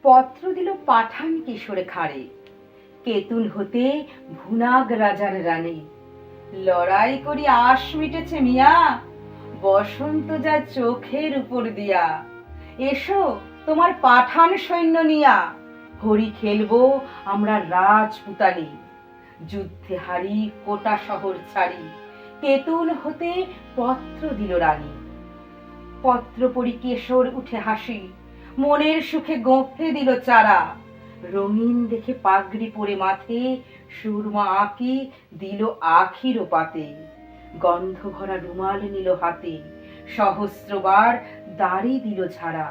পত্র দিল পাঠান কিশোর খাড়ে, কেতুন হতে ভুনাগ রাজার রানী। লড়াই করি আশ মিটেছে মিয়া, বসন্ত যায় চোখের উপর দিয়া। এসো তোমার পাঠান সৈন্য নিয়া, হরি খেলবো আমরা রাজপুতানি। যুদ্ধে হারি কোটা শহর ছাড়ি, কেতুন হতে পত্র দিল রানী। পত্র পড়ি কেশর উঠে হাসি, মনের সুখে গোঁফে দিল চারা। রঙিন দেখে পাগড়ি পরে মাথে, সুরমা আঁকি দিল আখির পাতে। গন্ধ ভরা রুমাল নিল হাতে, সহস্রবার দাড়ি দিল ঝাড়া।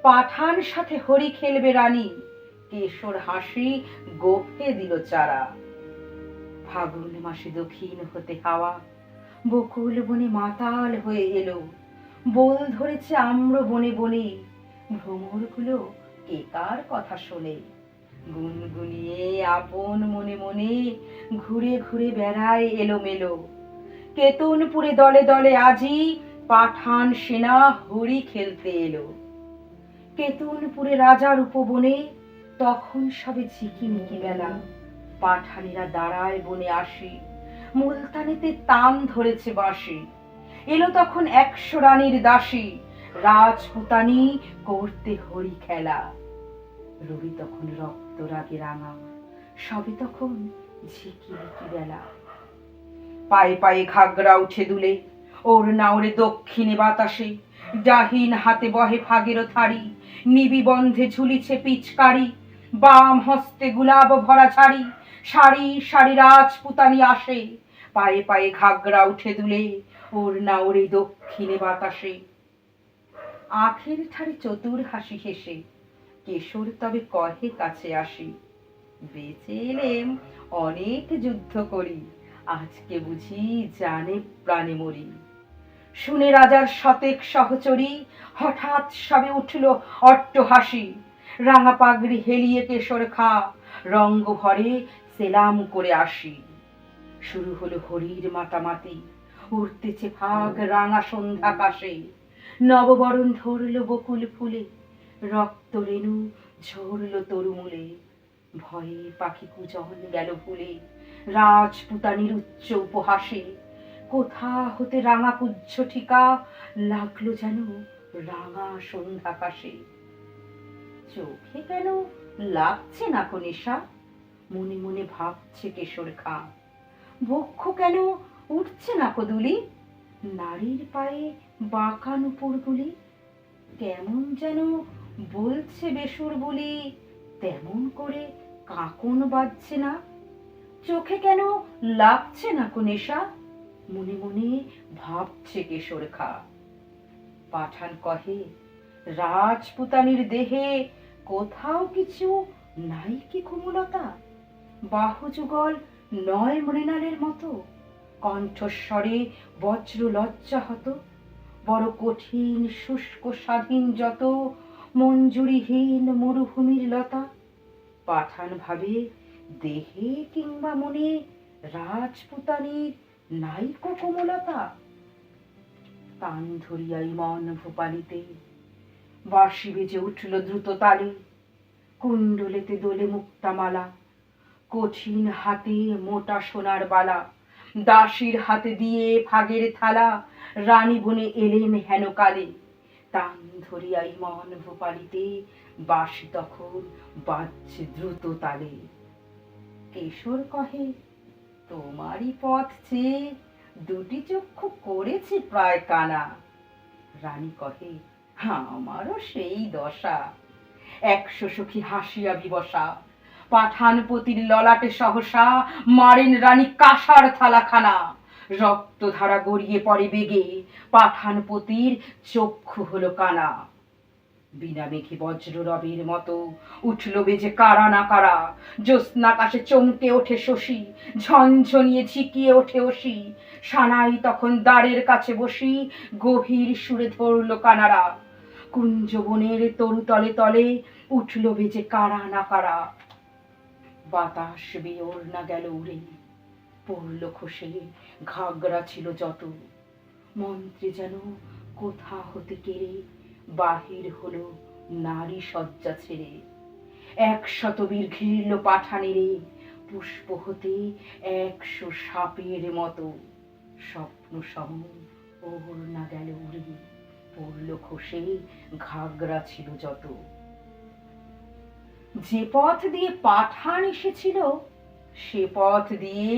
পাঠান সাথে হরি খেলবে রানী, কেশর হাসি গোঁফে দিল চারা। ফাগুন মাসে দক্ষিণ হতে হাওয়া, বকুল বনে মাতাল হয়ে এলো। বোল ধরেছে আম্র বনে বনে, ভ্রমরগুলো কে কার কথা শোনে। গুনগুনিয়ে আপন মনে মনে, ঘুরে ঘুরে বেড়ায় এলোমেলো। কেতনপুরে দলে দলে আজি, পাঠান সেনা হরি খেলতে এলো। কেতনপুরে রাজার উপবনে, তখন সবে ঝিকিমিকি বেলা। পাঠানেরা দাঁড়ায় বনে আসি, মুলতানেতে তান ধরেছে বাঁশি। এলো তখন 100 রানীর দাসী, রাজপুতানি করতে হরি খেলা। রবি তখন রক্ত রাগে রাঙা, সবে তখন ঝিকিমিকি বেলা। পায়ে পায়ে ঘাগরা উঠে দুলে, ওর নাওরে দক্ষিণে বাতাসে। ডাহিন হাতে বহে ফাগের থাড়ি, নিবি বন্ধে ঝুলিছে পিচকারি। বাম হস্তে গুলাব ভরা ঝাড়ি, সারি সারি রাজপুতানি আসে। পায়ে পায়ে ঘাগরা উঠে দুলে, ওর নাওরে দক্ষিণে বাতাসে। আখের ঠাড়ি চতুর হাসি হেসে, কেশর তবে কহে কাছে আসি। বেঁচে এলেম অনেক যুদ্ধ করি, আজকে বুঝি জানে প্রাণে মরি। শুনে রাজার শতেক সহচরী, হঠাৎ সবে উঠল অট্টহাসি। রাঙা পাগড়ি হেলিয়ে কেশর খা, রঙ্গ ভরে সেলাম করে আসি। শুরু হলো হরির মাতামাতি, উঠতেছে ফাগ রাঙা সন্ধ্যাকাশে। নববরণ ধরল বকুল ফুলে, রক্ত রেণু ঝরল তরুমূলে। ভয়ে পাখি কুজন গেল ভুলে, রাজপুতানির উচ্চ উপহাসে। কোথা হতে রাঙা কুজ্জ ঠিকা, লাগলো যেন রাঙা সন্ধ্যাকাশে। চোখে কেন লাগছে না কো নেশা, মনে মনে ভাবছে কেশর খা। বক্ষ কেন উঠছে না কো দুলি, নারীর পায়ে বাঁকা নুপুরগুলি। কেমন যেন বলছে বেসুর বলি, তেমন করে কাকন বাজছে না। চোখে কেন লাগছে না কো নেশা, মনে মনে ভাবছে কেশর খা। পাঠান কহে, রাজপুতানির দেহে কোথাও কিছু নাই কি কোমলতা। বাহু যুগল নয় মৃণালের মতো, কণ্ঠস্বরে বজ্র লজ্জা হত। বড় কঠিন শুষ্ক স্বাধীন যত, মঞ্জুরিহীন মরুভূমির লতা। পাঠান ভাবে, দেহে কিংবা মনে রাজপুতানির নাইকো কোমলতা। কান ধরিয়াই মন ভূপালিতে, বাঁশি বেজে উঠল দ্রুত তালে। কুণ্ডলেতে দোলে মুক্তামালা, কঠিন হাতে মোটা সোনার বালা। দাসীর হাতে দিয়ে ফাগের থালা, রানী বনে এলেন হেন কালে। তান ধরিয়াই মন ভূপালিতে, বাঁশি তখন বাজছে দ্রুত তালে। কেশর কহে, তোমারই পথ চেয়ে দুটি চক্ষু করেছে প্রায় কানা। রানী কহে, আমারও সেই দশা। 100 সখী হাসিয়া বিবসা, পাঠানপতির ললাটে সহসা মারেন রানী কাঁসার থালাখানা। রক্তধারা গড়িয়ে পড়ে বেগে, পাঠানপতির চক্ষু হলো কানা। বিনা মেঘে বজ্র রবির মতো উঠল বেজে কারা না কারা। জ্যোৎস্নাকাশে চমকে ওঠে শশী, ঝনঝনিয়ে ঝিকিয়ে ওঠে অসি। সানাই তখন দ্বারের কাছে বসি, গভীর সুরে ধরল কানারা। কুঞ্জবনের তরু তলে তলে উঠল বেজে কারা না কারা। বাতাস বেয়ে ওড়না গেল উড়ে, পড়ল খসে ঘাগরা ছিল যত। মন্ত্রে যেন কোথা হতে কেড়ে বাহির হলো নারী শয্যা ছেড়ে। 100 বীর ঘিরল পাঠানেরে, পুষ্প হতে 100 সাপের মতো। স্বপ্ন সম ওড়না গেল উড়ে, পড়ল খসে ঘাগরা ছিল যত। যে পথ দিয়ে পাঠান এসেছিল সে পথ দিয়ে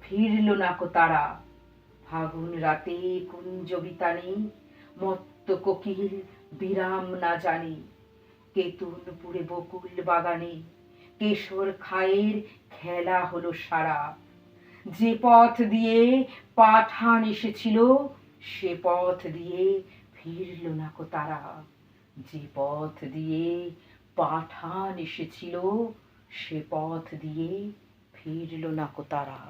ফিরল না কো তারা। ফাগুন রাতে কুঞ্জ বিতানে, মত্ত কোকিল বিরাম না জানে। কেতুনপুরে বকুল বাগানে কেশর খায়ের খেলা হলো সারা। যে পথ দিয়ে পাঠান এসেছিল সে পথ দিয়ে ফিরল না কো তারা। যে পথ দিয়ে পাঠান এসেছিল সে পথ দিয়ে ফিরল না কো তারা।